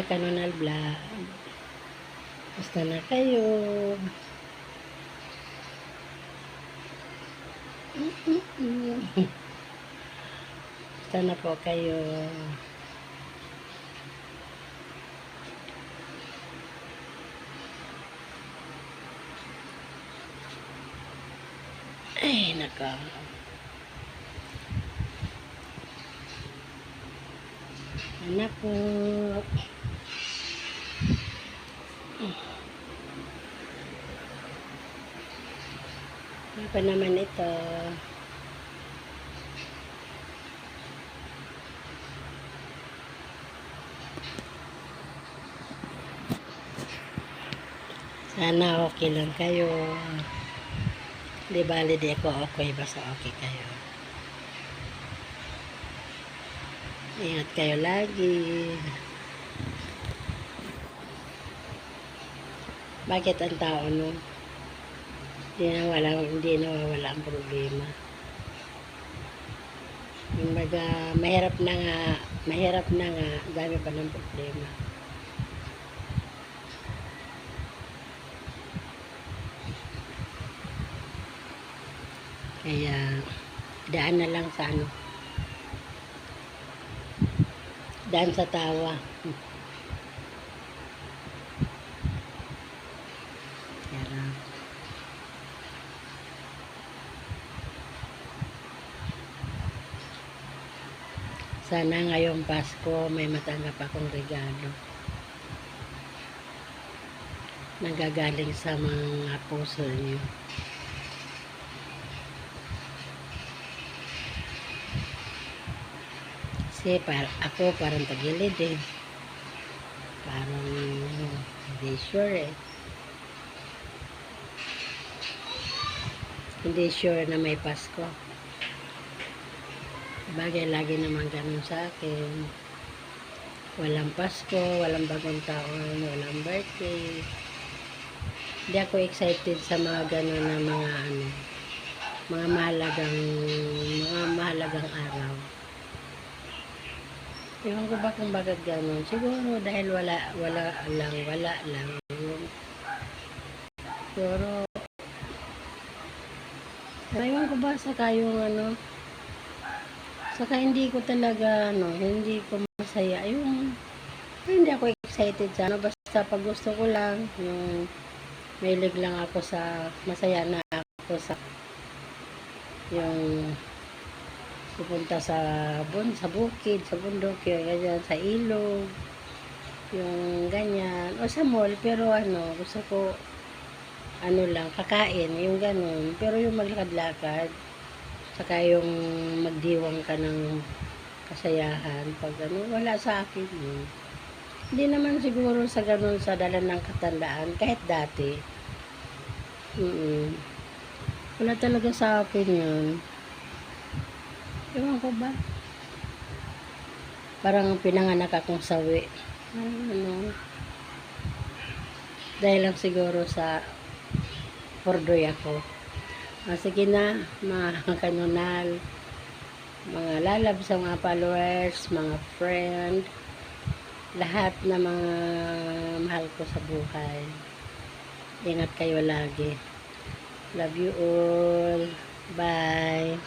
mga kanonal vlog. Basta na kayo. Basta na po kayo. Ay, nako. Anak po. Ano pa naman ito? Sana okay lang kayo. Di bali di ako okay, basta okay kayo. Ingat kayo lagi. Bakit ang tao no? Hindi nawawala ang problema. Kumbaga, mahirap na nga, dami pa ng problema. Kaya, daan na lang sa ano. Daan sa tawa. Kaya, sana ngayong Pasko may matanggap akong regalo. Nagagaling sa mga puso niyo. Kasi ako parang tagilid eh. Parang hindi sure eh. Hindi sure na may Pasko. Bagay lagi naman ganun sa akin. Walang Pasko, walang bagong taon, walang birthday. Hindi ako excited sa mga ganun na mga mahalagang araw. Ewan ko ba kung bakit ganun. Siguro dahil wala lang. Siguro, ewan ko ba saka yung saka hindi ko talaga, hindi ko masaya. Hindi ako excited sa basta pag gusto ko lang, yung mahilig lang ako masaya na ako sa, yung pupunta sa bukid, sa bundok, yung ganyan, sa ilog, yung ganyan, o sa mall, pero gusto ko, lang, kakain, yung ganun, pero yung maglakad-lakad, saka yung magdiwang ka ng kasayahan, pag wala sa akin yun. Hindi naman siguro sa ganun, sa dala ng katandaan, kahit dati, wala talaga sa akin yun. Ewan ko ba? Parang pinanganak akong sawi. Dahil lang siguro sa pordoy ako. Sige na, mga kanonal, mga lalab sa mga followers, mga friend, lahat na mga mahal ko sa buhay. Ingat kayo lagi. Love you all. Bye.